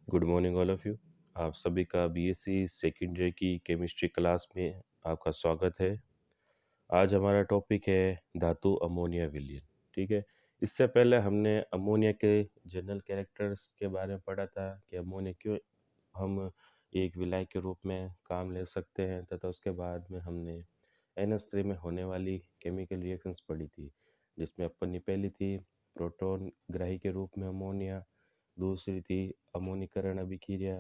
Good morning all of you. आप सभी का बीएससी सेकेंड ईयर की केमिस्ट्री क्लास में आपका स्वागत है। आज हमारा टॉपिक है धातु अमोनिया विलयन। ठीक है। इससे पहले हमने अमोनिया के जनरल कैरेक्टर्स के बारे में पढ़ा था कि अमोनिया क्यों हम एक विलायक के रूप में काम ले सकते हैं, तथा उसके बाद में हमने NH3 में होने वाली केमिकल रिएक्शंस पढ़ी थी, जिसमें अपन ने पहली थी प्रोटॉन ग्राही के रूप में अमोनिया, दूसरी थी अमोनीकरण अभिक्रिया,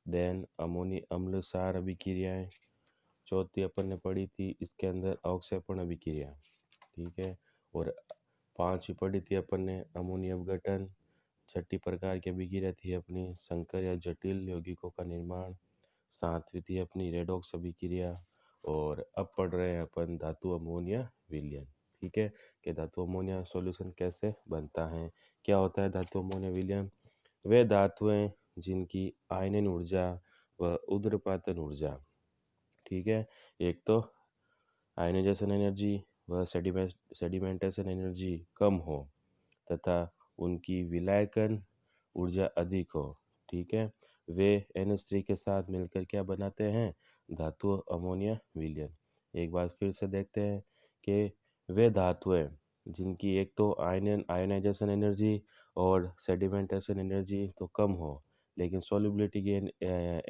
देन अमोनी अम्ल सार अभिक्रियाएं, चौथी अपन ने पढ़ी थी इसके अंदर अवक्षेपण अभिक्रिया। ठीक है। और पांचवी पढ़ी थी अपन ने अमोनिया अपघटन। छठी प्रकार की अभिक्रिया थी अपनी संकर या जटिल यौगिकों का निर्माण। सातवीं थी अपनी रेडॉक्स अभिक्रिया। और अब पढ़ रहे हैं अपन धातु अमोनिया विलयन। ठीक है, कि धातु अमोनिया सॉल्यूशन कैसे बनता है, क्या होता है धातु अमोनिया विलयन। वे धातुएं जिनकी आयनन ऊर्जा व उर्ध्वपातन ऊर्जा, ठीक है, एक तो आयनाइजेशन एनर्जी व सेडिमेंटेशन एनर्जी कम हो तथा उनकी विलायकन ऊर्जा अधिक हो। ठीक है, वे NH3 के साथ मिलकर क्या बनाते हैं, धातु अमोनिया विलयन। एक बार फिर से देखते हैं कि वे धातुएं जिनकी एक तो आयनाइजेशन एनर्जी और सेडिमेंटेशन एनर्जी तो कम हो, लेकिन सॉल्युबिलिटी की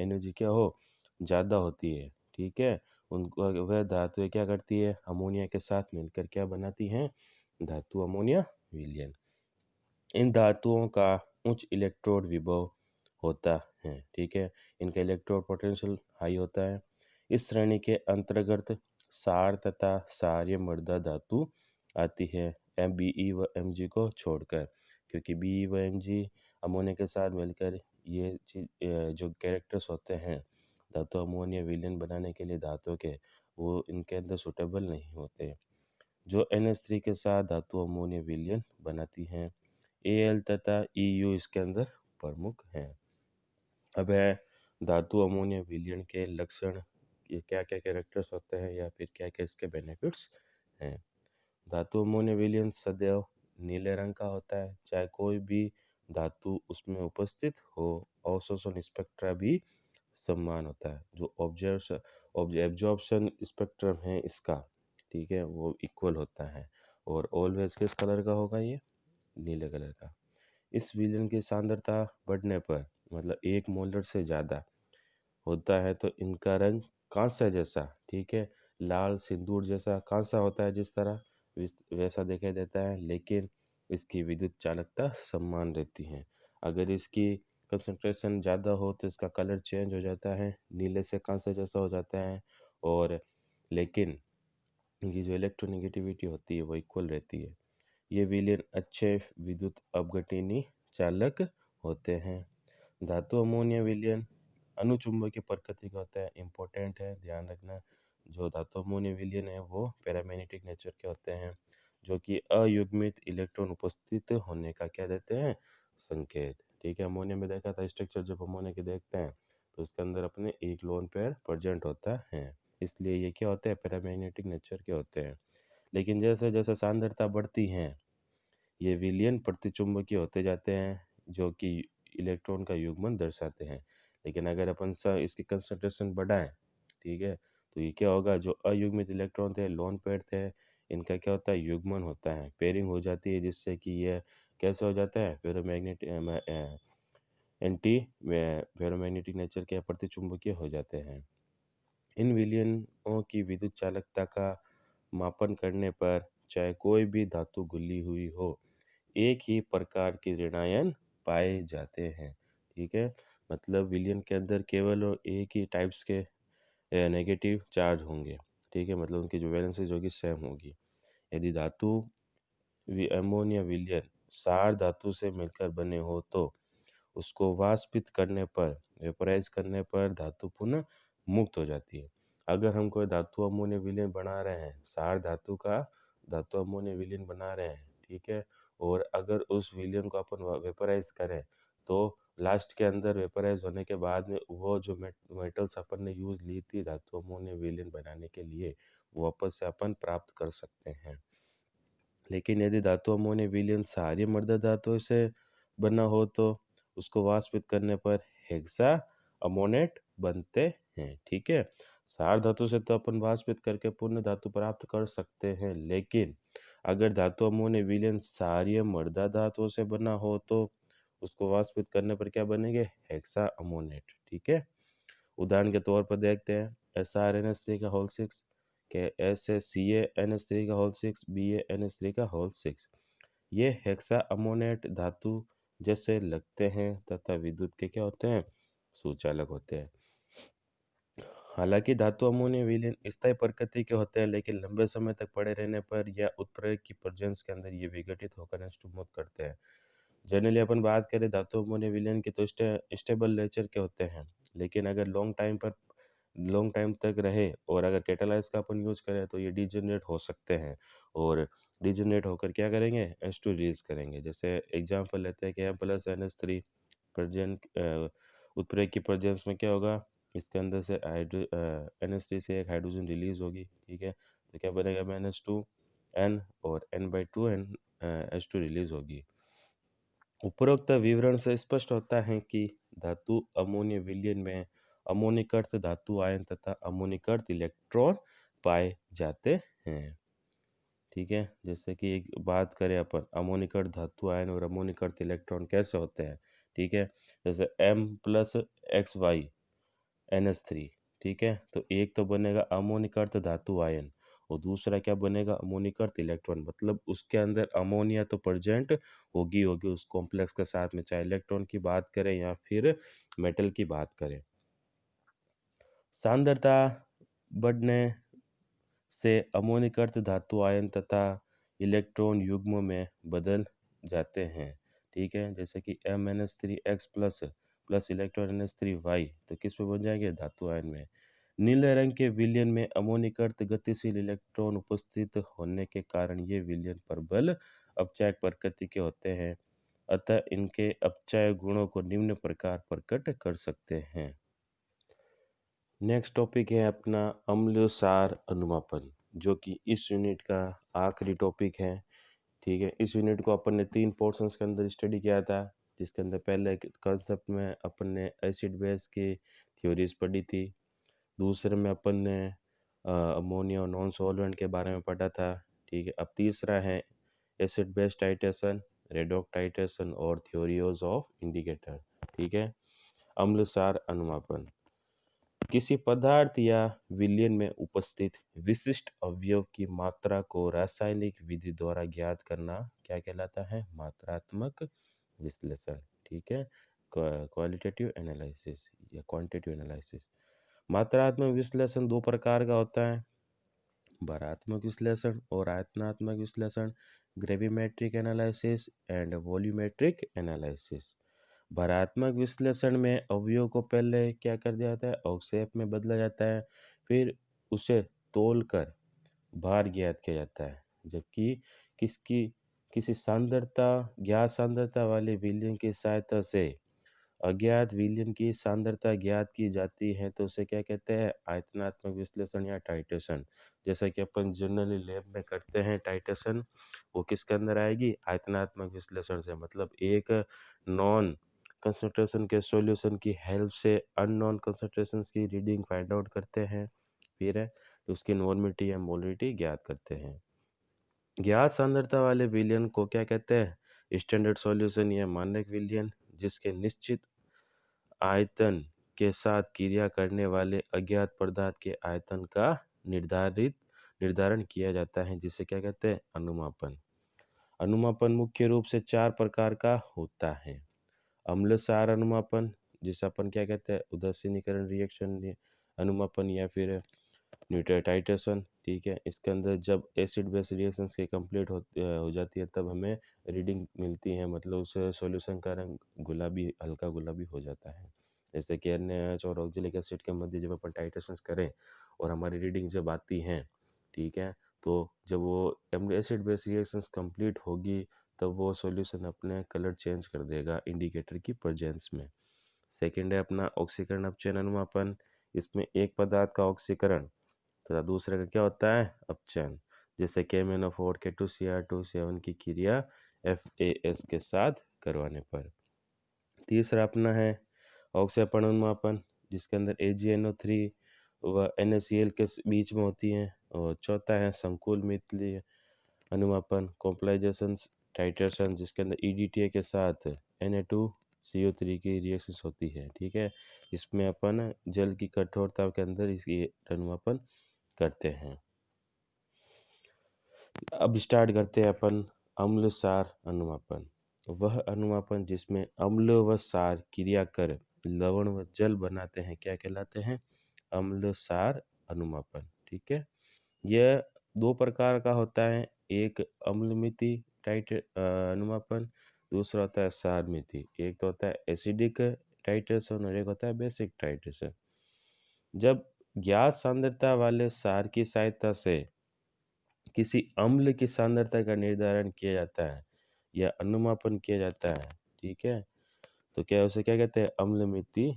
एनर्जी क्या हो, ज़्यादा होती है। ठीक है, उनको वह धातुएं क्या करती है, अमोनिया के साथ मिलकर क्या बनाती हैं, धातु अमोनिया विलयन। इन धातुओं का उच्च इलेक्ट्रोड विभव होता है। ठीक है, इनका इलेक्ट्रोड पोटेंशियल हाई होता है। इस श्रेणी के अंतर्गत सार तथा सार्य मृदा धातु आती है, Be व Mg को छोड़कर, क्योंकि Be व Mg अमोनिया के साथ मिलकर ये चीज जो कैरेक्टर्स होते हैं धातु अमोनिया विलयन बनाने के लिए धातु के, वो इनके अंदर सुटेबल नहीं होते, जो NH3 के साथ धातु अमोनिया विलयन बनाती हैं। Al तथा Eu इसके अंदर प्रमुख हैं। अब है धातु अमोनिया विलयन के लक्षण, ये क्या क्या कैरेक्टर्स होते हैं या फिर क्या क्या इसके बेनिफिट्स हैं। धातु अमोनिया विलयन सदैव नीले रंग का होता है, चाहे कोई भी धातु उसमें उपस्थित हो। अवशोषण स्पेक्ट्रा भी समान होता है, जो एब्जॉर्प्शन स्पेक्ट्रम है इसका, ठीक है, वो इक्वल होता है। और ऑलवेज किस कलर का होगा, ये नीले कलर का। इस विलयन की सांद्रता बढ़ने पर, मतलब 1 मोलर से ज़्यादा होता है, तो इनका रंग कांसा जैसा, ठीक है, लाल सिंदूर जैसा कांसा होता है, जिस तरह वैसा दिखाई देता है, लेकिन इसकी विद्युत चालकता समान रहती है। अगर इसकी कंसंट्रेशन ज़्यादा हो तो इसका कलर चेंज हो जाता है, नीले से कांसा जैसा हो जाता है। और लेकिन इनकी जो इलेक्ट्रोनेगेटिविटी होती है वो इक्वल रहती है। ये विलयन अच्छे विद्युत अपघटनी चालक होते हैं। धातु अमोनिया विलयन अनुचुंबकीय प्रकृति का होता है, इम्पोर्टेंट है, ध्यान रखना। जो धातु अमोनिया विलयन है वो पैरामैग्नेटिक नेचर के होते हैं, जो कि अयुग्मित इलेक्ट्रॉन उपस्थित होने का क्या देते हैं, संकेत। ठीक है, अमोनिया में देखा था स्ट्रक्चर, जब अमोनिया के देखते हैं तो उसके अंदर अपने एक लोन पेयर प्रेजेंट होता है, इसलिए ये क्या होते हैं, पैरामैग्नेटिक नेचर के होते हैं। लेकिन जैसे जैसे सांद्रता बढ़ती है, ये विलयन प्रतिचुंबकीय होते जाते हैं, जो कि इलेक्ट्रॉन का युग्मन दर्शाते हैं। लेकिन अगर अपन इसकी कंसंट्रेशन बढ़ाएं, ठीक है, तो ये क्या होगा, जो अयुग्मित इलेक्ट्रॉन थे, लोन पेयर थे, इनका क्या होता है, युग्मन होता है, पेयरिंग हो जाती है, जिससे कि ये कैसे हो जाता है, एंटी फेरोमैग्नेटिक नेचर के प्रतिचुंबकीय हो जाते हैं। इन विलयनों की विद्युत चालकता का मापन करने पर, चाहे कोई भी धातु घुली हुई हो, एक ही प्रकार के ऋणायन पाए जाते हैं। ठीक है, मतलब विलयन के अंदर केवल और एक ही टाइप्स के नेगेटिव चार्ज होंगे। ठीक है, मतलब उनकी जो वैलेंसीज होगी सेम होगी। यदि धातु अमोनिया विलयन सार धातु से मिलकर बने हो तो उसको वाष्पित करने पर, वेपोराइज करने पर धातु पुनः मुक्त हो जाती है। अगर हम कोई धातु अमोनिया विलयन बना रहे हैं, सार धातु का धातु अमोनिया विलयन बना रहे हैं, ठीक है, और अगर उस विलयन को अपन वेपोराइज करें, तो लास्ट के अंदर वेपोराइज होने के बाद में वो जो मेटल्स अपन ने यूज ली थी धातु अमोनिया विलयन बनाने के लिए, वो वापस से अपन प्राप्त कर सकते हैं। लेकिन यदि धातु अमोनिया विलयन सारी मृदा धातु से बना हो तो उसको वाष्पित करने पर हेक्सा अमोनेट बनते हैं। ठीक है, सार धातु से तो अपन वाष्पित करके पूर्ण धातु प्राप्त कर सकते हैं, लेकिन अगर धातु अमोनियम विलयन क्षारीय मृदा धातुओं से बना हो तो उसको वाष्पित करने पर क्या बनेंगे, हेक्सा अमोनेट। ठीक है, उदाहरण के तौर पर देखते हैं SrNH3 का होल 6 के SaCaNH3 का होल 6 BaNH3 का होल 6। ये हेक्सा अमोनेट धातु जैसे लगते हैं तथा विद्युत के क्या होते हैं, सुचालक होते हैं। हालांकि धातु अमोनियम विलयन स्थायी प्रकृति के होते हैं, लेकिन लंबे समय तक पड़े रहने पर या उत्प्रेरक की प्रेजेंस के अंदर ये विघटित होकर नष्ट मौत करते हैं। जनरली अपन बात करें धातु अमोनियम विलयन की तो स्टेबल नेचर के होते हैं, लेकिन अगर लॉन्ग टाइम तक रहे और अगर कैटालाइज का अपन यूज करें तो ये डिजेनरेट हो सकते हैं, और डिजेनरेट होकर क्या करेंगे, H2 रिलीज करेंगे। जैसे एग्जांपल लेते हैं कि M+NH3 प्रेजेंट उत्प्रेरक की प्रेजेंस में क्या होगा, इसके अंदर से NH3 से एक हाइड्रोजन रिलीज होगी। ठीक है, तो क्या बनेगा, NH2N और N/2 H2 रिलीज होगी। उपरोक्त विवरण से स्पष्ट होता है कि धातु अमोनियम विलयन में अमोनिकर्त धातु आयन तथा अमोनिकर्त इलेक्ट्रॉन पाए जाते हैं। ठीक है, जैसे कि एक बात करें अपन अमोनिकर्त धातु आयन और अमोनिकर्त इलेक्ट्रॉन कैसे होते हैं। ठीक है, जैसे M+XY NH3। ठीक है, तो एक तो बनेगा अमोनिकर्त धातु आयन और दूसरा क्या बनेगा, अमोनिकर्त इलेक्ट्रॉन। मतलब उसके अंदर अमोनिया तो प्रेजेंट होगी उस कॉम्प्लेक्स के साथ में, चाहे इलेक्ट्रॉन की बात करें या फिर मेटल की बात करें। सांद्रता बढ़ने से अमोनिकर्त धातु आयन तथा इलेक्ट्रॉन युग्म में बदल जाते हैं। ठीक है, जैसे कि MnH3X प्लस इलेक्ट्रॉन NH3Y तो किस में बन जाएंगे, धातु आयन में। नीले रंग के विलयन में अमोनिकर्त गतिशील इलेक्ट्रॉन उपस्थित होने के कारण ये विलयन प्रबल अपचायक प्रकृति के होते हैं, अतः इनके अपचायक गुणों को निम्न प्रकार प्रकट कर सकते हैं। नेक्स्ट टॉपिक है अपना अम्ल सार अनुमापन, जो कि इस यूनिट का आखिरी टॉपिक है। ठीक है, इस यूनिट को अपन ने 3 पोर्शंस के अंदर स्टडी किया था, जिसके अंदर पहले कंसेप्ट में अपन ने एसिड बेस की थ्योरीज पढ़ी थी। दूसरे में अपन ने अमोनिया और नॉन सॉल्वेंट के बारे में पढ़ा था। ठीक है, अब तीसरा है एसिड बेस टाइट्रेशन, रेडॉक टाइट्रेशन और थ्योरीज ऑफ इंडिकेटर। ठीक है, अम्ल सार अनुमापन किसी पदार्थ या विलयन में उपस्थित विशिष्ट अवयव की मात्रा को रासायनिक विधि द्वारा ज्ञात करना क्या कहलाता है, मात्रात्मक विश्लेषण। ठीक है, क्वालिटेटिव एनालिसिस या क्वांटिटेटिव एनालिसिस। मात्रात्मक विश्लेषण दो प्रकार का होता है, भारात्मक विश्लेषण और आयतनात्मक विश्लेषण, gravimetric analysis and volumetric analysis. भारात्मक विश्लेषण में अवयव को पहले क्या कर दिया जाता है, अवक्षेप में बदला जाता है, फिर उसे तौलकर भार ज्ञात किया जाता है। जबकि किसकी किसी सांद्रता ज्ञात सांद्रता वाले विलयन की सहायता से अज्ञात विलयन की सांद्रता ज्ञात की जाती है तो उसे क्या कहते हैं, आयतनात्मक विश्लेषण या टाइट्रेशन। जैसा कि अपन जनरली लैब में करते हैं टाइट्रेशन, वो किसके अंदर आएगी, आयतनात्मक विश्लेषण से। मतलब एक नॉन कंसंट्रेशन के सॉल्यूशन की हेल्प से अननोन कंसंट्रेशंस की रीडिंग फाइंड आउट करते हैं, फिर है तो उसकी नॉर्मिटी या मोलरिटी ज्ञात करते हैं। ज्ञात सांद्रता वाले विलयन को क्या कहते हैं, स्टैंडर्ड सॉल्यूशन या मानक विलयन, जिसके निश्चित आयतन के साथ क्रिया करने वाले अज्ञात पदार्थ के आयतन का निर्धारण किया जाता है, जिसे क्या कहते हैं, अनुमापन। अनुमापन मुख्य रूप से 4 प्रकार का होता है। अम्ल सार अनुमापन, जिसे अपन क्या कहते हैं, उदासीनीकरण रिएक्शन अनुमापन या फिर न्यूट्रटाइटेशन। ठीक है, इसके अंदर जब एसिड बेस रिएक्शंस के कंप्लीट हो जाती है तब हमें रीडिंग मिलती है, मतलब उस सॉल्यूशन का रंग गुलाबी, हल्का गुलाबी हो जाता है। जैसे कि NaOH और ऑक्जेलिक एसिड के मध्य जब अपन टाइट्रेशन करें और हमारी रीडिंग जब आती है, ठीक है, तो जब वो एसिड बेस रिएक्शंस कंप्लीट होगी तब वो सॉल्यूशन अपने कलर चेंज कर देगा इंडिकेटर की प्रेजेंस में। सेकेंड है अपना ऑक्सीकरण अपचयन अनुमापन। इसमें एक पदार्थ का ऑक्सीकरण तथा दूसरे का क्या होता है, अपचयन। जैसे KMnO4 के 2Cr2 7 की क्रिया FAS के साथ करवाने पर। तीसरा अपना है ऑक्सीकरण अनुमापन, जिसके अंदर AgNO3 व NaCl के बीच में होती हैं। और चौथा है संकुल मितीय अनुमापन, कॉम्प्लाइजेशन टाइट्रेशन, जिसके अंदर EDTA के साथ Na2CO3 की रिएक्शंस होती है। ठीक है, इसमें अपन जल की कठोरता के अंदर इसकी अनुमापन करते हैं। अब स्टार्ट करते हैं अपन अम्ल सार अनुमापन। वह अनुमापन जिसमें अम्ल व सार क्रिया कर लवण व जल बनाते हैं क्या कहलाते हैं? अम्ल सार अनुमापन। ठीक है, यह दो प्रकार का होता है, एक अम्लमिति अनुमापन, दूसरा होता है सारमिति। एक तो होता है एसिडिक टाइट्रेशन और एक होता है बेसिक टाइट्रेशन। जब ज्ञात सांद्रता वाले सार की सहायता से किसी अम्ल की सांद्रता का निर्धारण किया जाता है या अनुमापन किया जाता है, ठीक है, तो क्या उसे क्या कहते हैं? अम्लमिति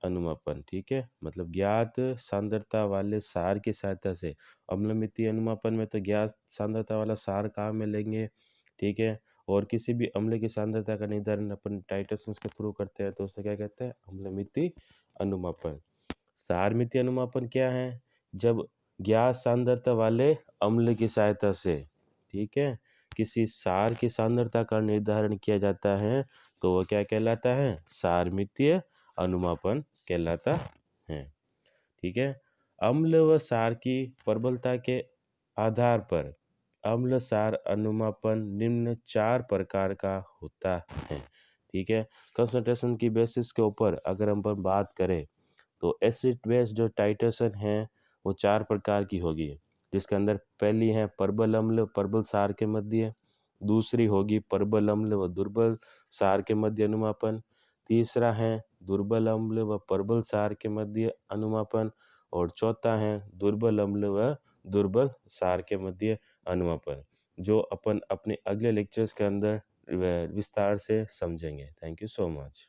अनुमापन। ठीक है, मतलब ज्ञात सांद्रता वाले सार की सहायता से। अम्लमिति अनुमापन में तो ज्ञात सांद्रता वाला सार कहाँ मिलेंगे, ठीक है, और किसी भी अम्ल की सांद्रता का निर्धारण अपन टाइट्रेशंस के थ्रू करते हैं, तो उसे क्या कहते हैं? अम्लमिति अनुमापन। सारमिति अनुमापन क्या है? जब ज्ञात सांद्रता वाले अम्ल की सहायता से, ठीक है, किसी सार की सांद्रता का निर्धारण किया जाता है, तो वह क्या कहलाता है? सारमितीय अनुमापन कहलाता है। ठीक है, अम्ल व सार की प्रबलता के आधार पर अम्ल सार अनुमापन निम्न 4 प्रकार का होता है। ठीक है, कंसंट्रेशन की बेसिस के ऊपर अगर हम बात करें तो एसिड बेस जो टाइट्रेशन है वो 4 प्रकार की होगी, जिसके अंदर पहली है प्रबल अम्ल प्रबल सार के मध्य, दूसरी होगी प्रबल अम्ल व दुर्बल सार के मध्य अनुमापन, तीसरा है दुर्बल अम्ल व प्रबल सार के मध्य अनुमापन, और चौथा है दुर्बल अम्ल व दुर्बल सार के मध्य अनुमापन, जो अपन अपने अगले लेक्चर्स के अंदर विस्तार से समझेंगे। Thank you so much.